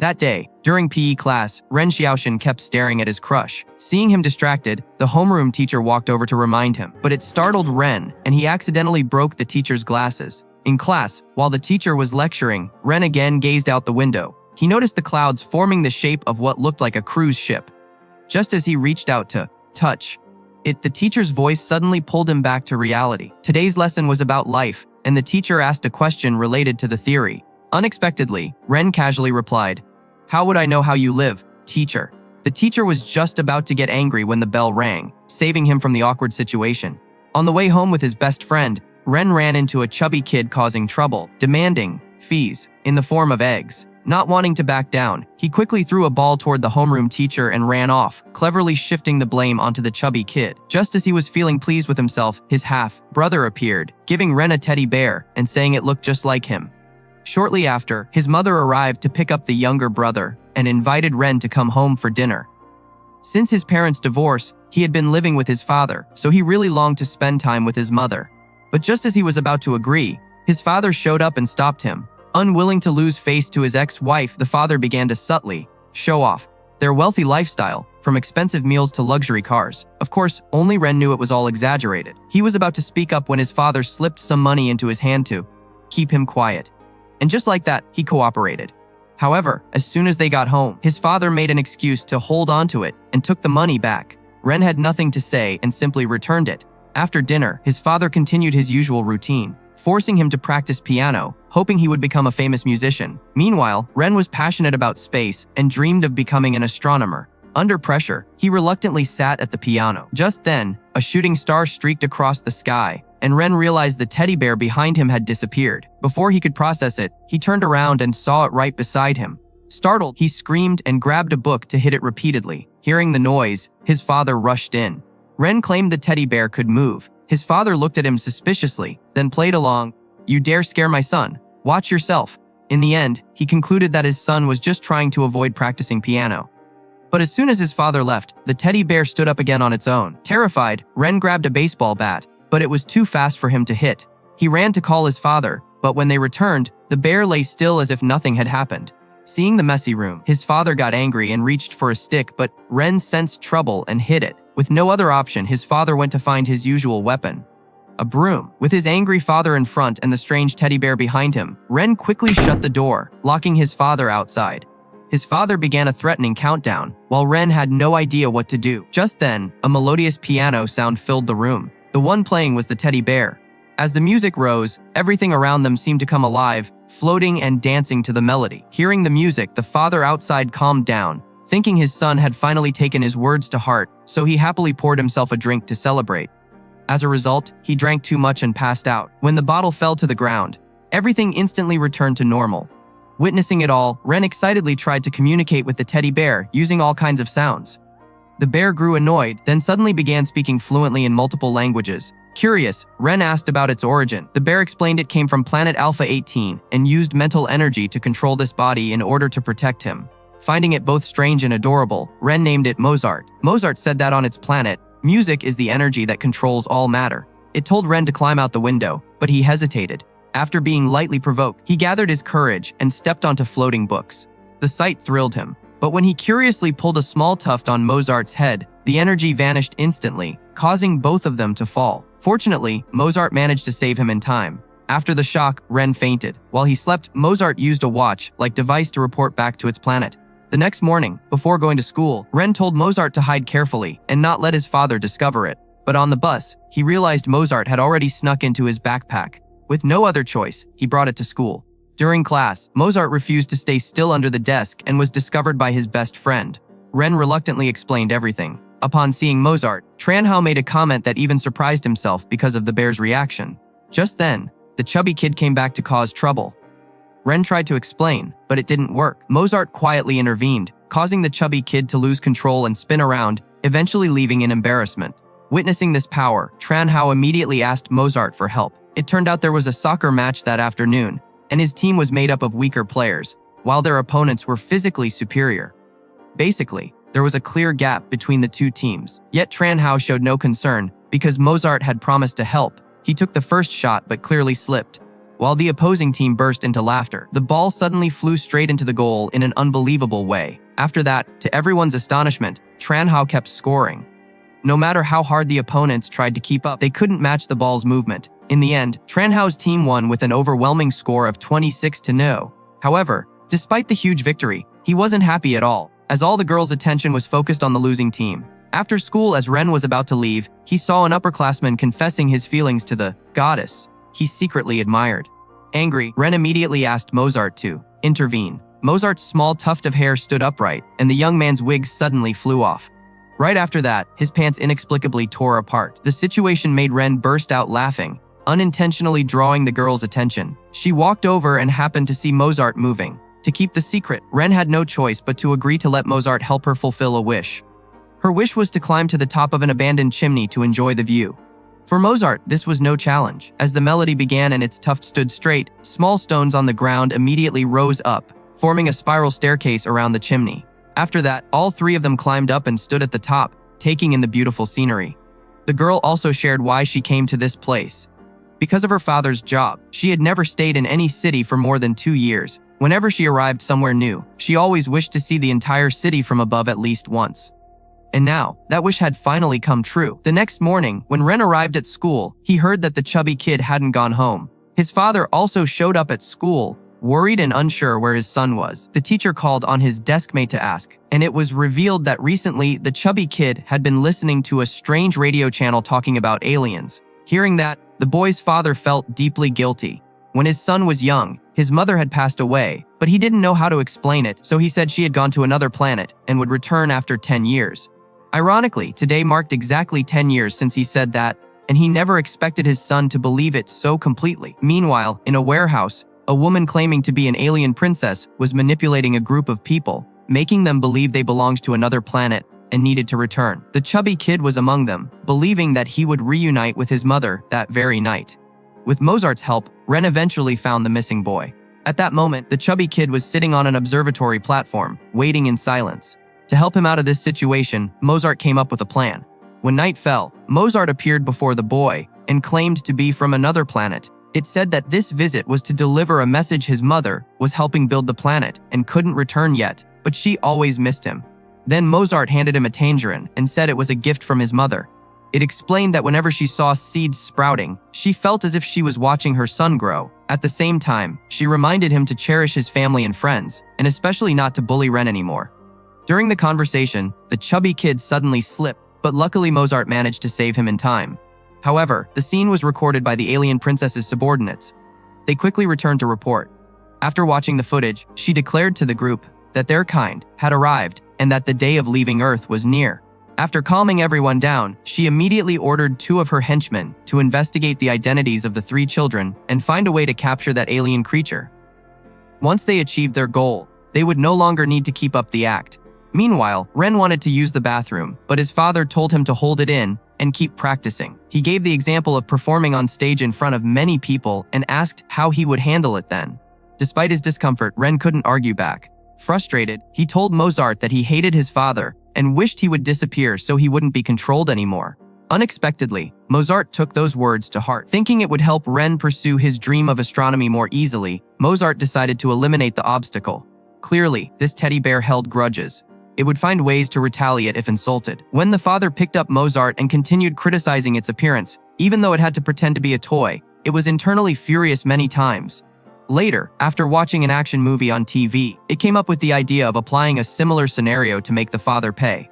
That day, during PE class, Ren Xiaotian kept staring at his crush. Seeing him distracted, the homeroom teacher walked over to remind him, but it startled Ren, and he accidentally broke the teacher's glasses. In class, while the teacher was lecturing, Ren again gazed out the window. He noticed the clouds forming the shape of what looked like a cruise ship. Just as he reached out to touch it, the teacher's voice suddenly pulled him back to reality. Today's lesson was about life, and the teacher asked a question related to the theory. Unexpectedly, Ren casually replied, "How would I know how you live, teacher?" The teacher was just about to get angry when the bell rang, saving him from the awkward situation. On the way home with his best friend, Ren ran into a chubby kid causing trouble, demanding fees in the form of eggs. Not wanting to back down, he quickly threw a ball toward the homeroom teacher and ran off, cleverly shifting the blame onto the chubby kid. Just as he was feeling pleased with himself, his half-brother appeared, giving Ren a teddy bear and saying it looked just like him. Shortly after, his mother arrived to pick up the younger brother and invited Ren to come home for dinner. Since his parents' divorce, he had been living with his father, so he really longed to spend time with his mother. But just as he was about to agree, his father showed up and stopped him. Unwilling to lose face to his ex-wife, the father began to subtly show off their wealthy lifestyle, from expensive meals to luxury cars. Of course, only Ren knew it was all exaggerated. He was about to speak up when his father slipped some money into his hand to keep him quiet. And just like that, he cooperated. However, as soon as they got home, his father made an excuse to hold on to it and took the money back. Ren had nothing to say and simply returned it. After dinner, his father continued his usual routine, forcing him to practice piano, hoping he would become a famous musician. Meanwhile, Ren was passionate about space and dreamed of becoming an astronomer. Under pressure, he reluctantly sat at the piano. Just then, a shooting star streaked across the sky, and Ren realized the teddy bear behind him had disappeared. Before he could process it, he turned around and saw it right beside him. Startled, he screamed and grabbed a book to hit it repeatedly. Hearing the noise, his father rushed in. Ren claimed the teddy bear could move. His father looked at him suspiciously, then played along. "You dare scare my son? Watch yourself." In the end, he concluded that his son was just trying to avoid practicing piano. But as soon as his father left, the teddy bear stood up again on its own. Terrified, Ren grabbed a baseball bat, but it was too fast for him to hit. He ran to call his father, but when they returned, the bear lay still as if nothing had happened. Seeing the messy room, his father got angry and reached for a stick, but Ren sensed trouble and hid it. With no other option, his father went to find his usual weapon, a broom. With his angry father in front and the strange teddy bear behind him, Ren quickly shut the door, locking his father outside. His father began a threatening countdown, while Ren had no idea what to do. Just then, a melodious piano sound filled the room. The one playing was the teddy bear. As the music rose, everything around them seemed to come alive, floating and dancing to the melody. Hearing the music, the father outside calmed down, thinking his son had finally taken his words to heart, so he happily poured himself a drink to celebrate. As a result, he drank too much and passed out. When the bottle fell to the ground, everything instantly returned to normal. Witnessing it all, Ren excitedly tried to communicate with the teddy bear using all kinds of sounds. The bear grew annoyed, then suddenly began speaking fluently in multiple languages. Curious, Ren asked about its origin. The bear explained it came from planet Alpha 18 and used mental energy to control this body in order to protect him. Finding it both strange and adorable, Ren named it Mozart. Mozart said that on its planet, music is the energy that controls all matter. It told Ren to climb out the window, but he hesitated. After being lightly provoked, he gathered his courage and stepped onto floating books. The sight thrilled him, but when he curiously pulled a small tuft on Mozart's head, the energy vanished instantly, causing both of them to fall. Fortunately, Mozart managed to save him in time. After the shock, Ren fainted. While he slept, Mozart used a watch-like device to report back to its planet. The next morning, before going to school, Ren told Mozart to hide carefully and not let his father discover it. But on the bus, he realized Mozart had already snuck into his backpack. With no other choice, he brought it to school. During class, Mozart refused to stay still under the desk and was discovered by his best friend. Ren reluctantly explained everything. Upon seeing Mozart, Tranhao made a comment that even surprised himself because of the bear's reaction. Just then, the chubby kid came back to cause trouble. Ren tried to explain, but it didn't work. Mozart quietly intervened, causing the chubby kid to lose control and spin around, eventually leaving in embarrassment. Witnessing this power, Tranhao immediately asked Mozart for help. It turned out there was a soccer match that afternoon, and his team was made up of weaker players, while their opponents were physically superior. Basically, there was a clear gap between the two teams. Yet Tranhao showed no concern, because Mozart had promised to help. He took the first shot but clearly slipped. while the opposing team burst into laughter. The ball suddenly flew straight into the goal in an unbelievable way. After that, to everyone's astonishment, Tranhao kept scoring. No matter how hard the opponents tried to keep up, they couldn't match the ball's movement. In the end, Tranhao's team won with an overwhelming score of 26-0. However, despite the huge victory, he wasn't happy at all, as all the girls' attention was focused on the losing team. After school, as Ren was about to leave, he saw an upperclassman confessing his feelings to the goddess he secretly admired. Angry, Ren immediately asked Mozart to intervene. Mozart's small tuft of hair stood upright, and the young man's wig suddenly flew off. Right after that, his pants inexplicably tore apart. The situation made Ren burst out laughing, unintentionally drawing the girl's attention. She walked over and happened to see Mozart moving. To keep the secret, Ren had no choice but to agree to let Mozart help her fulfill a wish. Her wish was to climb to the top of an abandoned chimney to enjoy the view. For Mozart, this was no challenge. As the melody began and its tuft stood straight, small stones on the ground immediately rose up, forming a spiral staircase around the chimney. After that, all three of them climbed up and stood at the top, taking in the beautiful scenery. The girl also shared why she came to this place. Because of her father's job, she had never stayed in any city for more than 2 years. Whenever she arrived somewhere new, she always wished to see the entire city from above at least once. And now, that wish had finally come true. The next morning, when Ren arrived at school, he heard that the chubby kid hadn't gone home. His father also showed up at school, worried and unsure where his son was. The teacher called on his deskmate to ask, and it was revealed that recently the chubby kid had been listening to a strange radio channel talking about aliens. Hearing that, the boy's father felt deeply guilty. When his son was young, his mother had passed away, but he didn't know how to explain it, so he said she had gone to another planet and would return after 10 years. Ironically, today marked exactly 10 years since he said that, and he never expected his son to believe it so completely. Meanwhile, in a warehouse, a woman claiming to be an alien princess was manipulating a group of people, making them believe they belonged to another planet and needed to return. The chubby kid was among them, believing that he would reunite with his mother that very night. With Mozart's help, Ren eventually found the missing boy. At that moment, the chubby kid was sitting on an observatory platform, waiting in silence. To help him out of this situation, Mozart came up with a plan. When night fell, Mozart appeared before the boy and claimed to be from another planet. It said that this visit was to deliver a message his mother was helping build the planet and couldn't return yet, but she always missed him. Then Mozart handed him a tangerine and said it was a gift from his mother. It explained that whenever she saw seeds sprouting, she felt as if she was watching her son grow. At the same time, she reminded him to cherish his family and friends, and especially not to bully Ren anymore. During the conversation, the chubby kid suddenly slipped, but luckily Mozart managed to save him in time. However, the scene was recorded by the alien princess's subordinates. They quickly returned to report. After watching the footage, she declared to the group that their kind had arrived and that the day of leaving Earth was near. After calming everyone down, she immediately ordered 2 of her henchmen to investigate the identities of the 3 children and find a way to capture that alien creature. Once they achieved their goal, they would no longer need to keep up the act. Meanwhile, Ren wanted to use the bathroom, but his father told him to hold it in and keep practicing. He gave the example of performing on stage in front of many people and asked how he would handle it then. Despite his discomfort, Ren couldn't argue back. Frustrated, he told Mozart that he hated his father and wished he would disappear so he wouldn't be controlled anymore. Unexpectedly, Mozart took those words to heart. Thinking it would help Ren pursue his dream of astronomy more easily, Mozart decided to eliminate the obstacle. Clearly, this teddy bear held grudges. It would find ways to retaliate if insulted. When the father picked up Mozart and continued criticizing its appearance, even though it had to pretend to be a toy, it was internally furious many times. Later, after watching an action movie on TV, it came up with the idea of applying a similar scenario to make the father pay.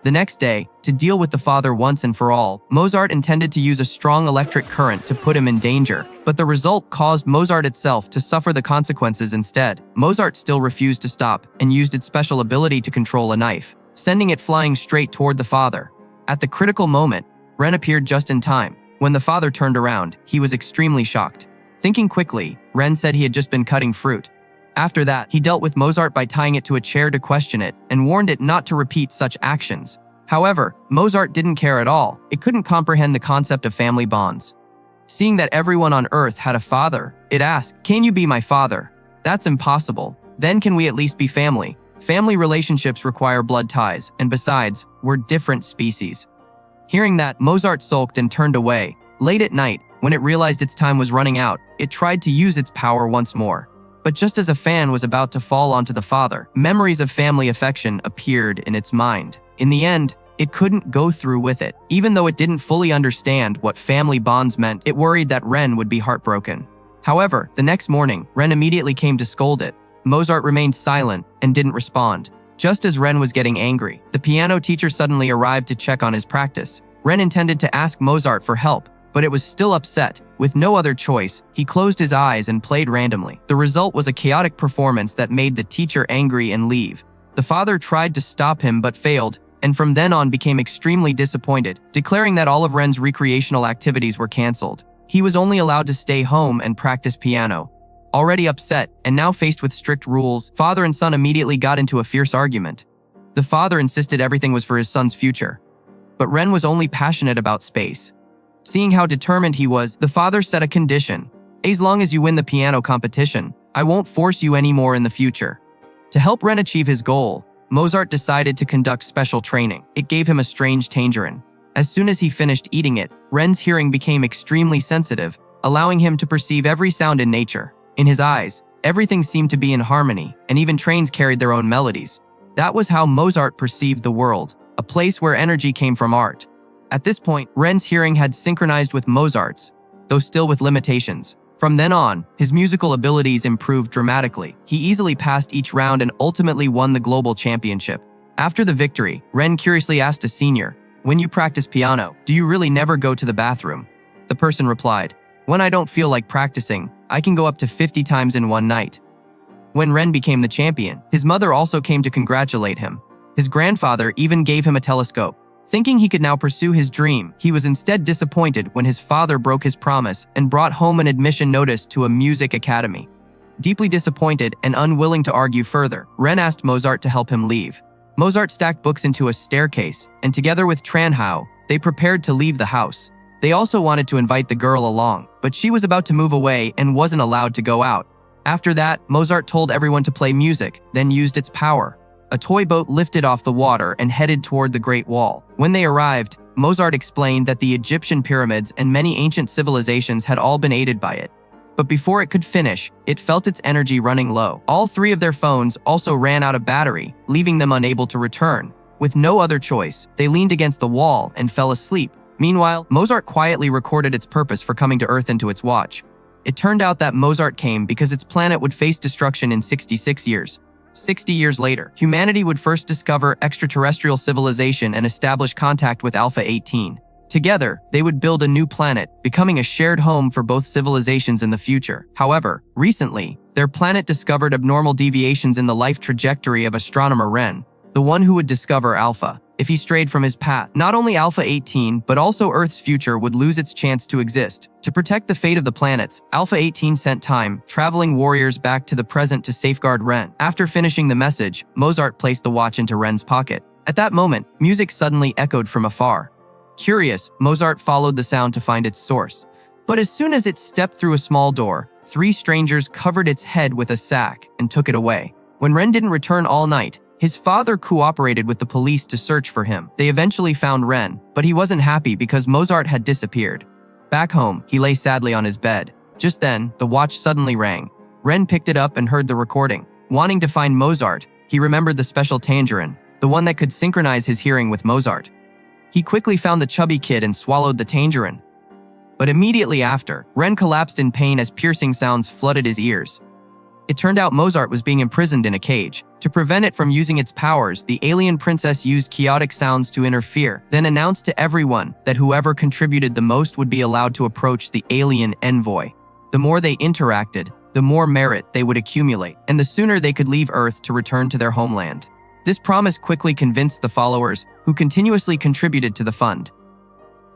The next day, to deal with the father once and for all, Mozart intended to use a strong electric current to put him in danger, but the result caused Mozart itself to suffer the consequences instead. Mozart still refused to stop and used its special ability to control a knife, sending it flying straight toward the father. At the critical moment, Ren appeared just in time. When the father turned around, he was extremely shocked. Thinking quickly, Ren said he had just been cutting fruit. After that, he dealt with Mozart by tying it to a chair to question it and warned it not to repeat such actions. However, Mozart didn't care at all. It couldn't comprehend the concept of family bonds. Seeing that everyone on Earth had a father, it asked, "Can you be my father?" "That's impossible. Then can we at least be family? Family relationships require blood ties, and besides, we're different species." Hearing that, Mozart sulked and turned away. Late at night, When it realized its time was running out, it tried to use its power once more. But just as a fan was about to fall onto the father, memories of family affection appeared in its mind. In the end, it couldn't go through with it. Even though it didn't fully understand what family bonds meant, it worried that Ren would be heartbroken. However, the next morning, Ren immediately came to scold it. Mozart remained silent and didn't respond. Just as Ren was getting angry, the piano teacher suddenly arrived to check on his practice. Ren intended to ask Mozart for help, but it was still upset. With no other choice, he closed his eyes and played randomly. The result was a chaotic performance that made the teacher angry and leave. The father tried to stop him but failed, and from then on became extremely disappointed, declaring that all of Ren's recreational activities were cancelled. He was only allowed to stay home and practice piano. Already upset, and now faced with strict rules, father and son immediately got into a fierce argument. The father insisted everything was for his son's future, but Ren was only passionate about space. Seeing how determined he was, the father set a condition. As long as you win the piano competition, I won't force you anymore in the future. To help Ren achieve his goal, Mozart decided to conduct special training. It gave him a strange tangerine. As soon as he finished eating it, Ren's hearing became extremely sensitive, allowing him to perceive every sound in nature. In his eyes, everything seemed to be in harmony, and even trains carried their own melodies. That was how Mozart perceived the world, a place where energy came from art. At this point, Ren's hearing had synchronized with Mozart's, though still with limitations. From then on, his musical abilities improved dramatically. He easily passed each round and ultimately won the global championship. After the victory, Ren curiously asked a senior, "When you practice piano, do you really never go to the bathroom?" The person replied, "When I don't feel like practicing, I can go up to 50 times in one night." When Ren became the champion, his mother also came to congratulate him. His grandfather even gave him a telescope. Thinking he could now pursue his dream, he was instead disappointed when his father broke his promise and brought home an admission notice to a music academy. Deeply disappointed and unwilling to argue further, Ren asked Mozart to help him leave. Mozart stacked books into a staircase, and together with Tranhao, they prepared to leave the house. They also wanted to invite the girl along, but she was about to move away and wasn't allowed to go out. After that, Mozart told everyone to play music, then used its power. A toy boat lifted off the water and headed toward the Great Wall. When they arrived, Mozart explained that the Egyptian pyramids and many ancient civilizations had all been aided by it. But before it could finish, it felt its energy running low. All three of their phones also ran out of battery, leaving them unable to return. With no other choice, they leaned against the wall and fell asleep. Meanwhile, Mozart quietly recorded its purpose for coming to Earth into its watch. It turned out that Mozart came because its planet would face destruction in 66 years. 60 years later, humanity would first discover extraterrestrial civilization and establish contact with Alpha 18. Together, they would build a new planet, becoming a shared home for both civilizations in the future. However, recently, their planet discovered abnormal deviations in the life trajectory of astronomer Ren, the one who would discover Alpha. If he strayed from his path, not only Alpha 18, but also Earth's future would lose its chance to exist. To protect the fate of the planets, Alpha 18 sent time-traveling warriors back to the present to safeguard Ren. After finishing the message, Mozart placed the watch into Ren's pocket. At that moment, music suddenly echoed from afar. Curious, Mozart followed the sound to find its source. But as soon as it stepped through a small door, three strangers covered its head with a sack and took it away. When Ren didn't return all night, his father cooperated with the police to search for him. They eventually found Ren, but he wasn't happy because Mozart had disappeared. Back home, he lay sadly on his bed. Just then, the watch suddenly rang. Ren picked it up and heard the recording. Wanting to find Mozart, he remembered the special tangerine, the one that could synchronize his hearing with Mozart. He quickly found the chubby kid and swallowed the tangerine. But immediately after, Ren collapsed in pain as piercing sounds flooded his ears. It turned out Mozart was being imprisoned in a cage. To prevent it from using its powers, the alien princess used chaotic sounds to interfere, then announced to everyone that whoever contributed the most would be allowed to approach the alien envoy. The more they interacted, the more merit they would accumulate, and the sooner they could leave Earth to return to their homeland. This promise quickly convinced the followers, who continuously contributed to the fund.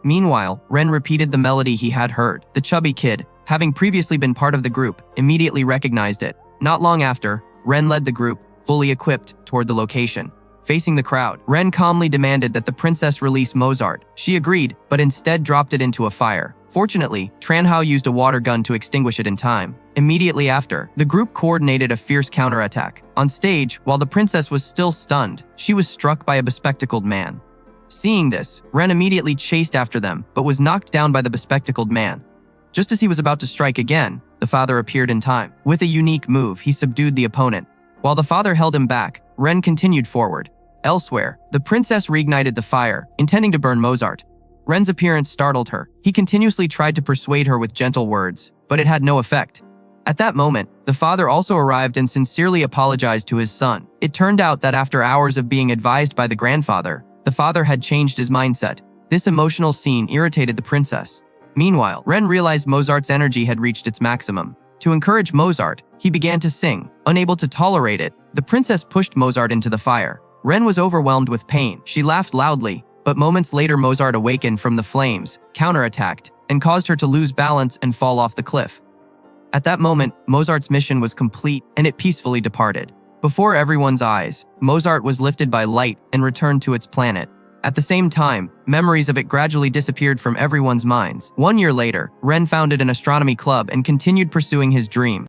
Meanwhile, Ren repeated the melody he had heard. The chubby kid, having previously been part of the group, immediately recognized it. Not long after, Ren led the group, fully equipped, toward the location. Facing the crowd, Ren calmly demanded that the princess release Mozart. She agreed, but instead dropped it into a fire. Fortunately, Tranhao used a water gun to extinguish it in time. Immediately after, the group coordinated a fierce counterattack. On stage, while the princess was still stunned, she was struck by a bespectacled man. Seeing this, Ren immediately chased after them, but was knocked down by the bespectacled man. Just as he was about to strike again, the father appeared in time. With a unique move, he subdued the opponent. While the father held him back, Ren continued forward. Elsewhere, the princess reignited the fire, intending to burn Mozart. Ren's appearance startled her. He continuously tried to persuade her with gentle words, but it had no effect. At that moment, the father also arrived and sincerely apologized to his son. It turned out that after hours of being advised by the grandfather, the father had changed his mindset. This emotional scene irritated the princess. Meanwhile, Ren realized Mozart's energy had reached its maximum. To encourage Mozart, he began to sing. Unable to tolerate it, the princess pushed Mozart into the fire. Ren was overwhelmed with pain. She laughed loudly, but moments later Mozart awakened from the flames, counterattacked, and caused her to lose balance and fall off the cliff. At that moment, Mozart's mission was complete and it peacefully departed. Before everyone's eyes, Mozart was lifted by light and returned to its planet. At the same time, memories of it gradually disappeared from everyone's minds. 1 year later, Ren founded an astronomy club and continued pursuing his dream.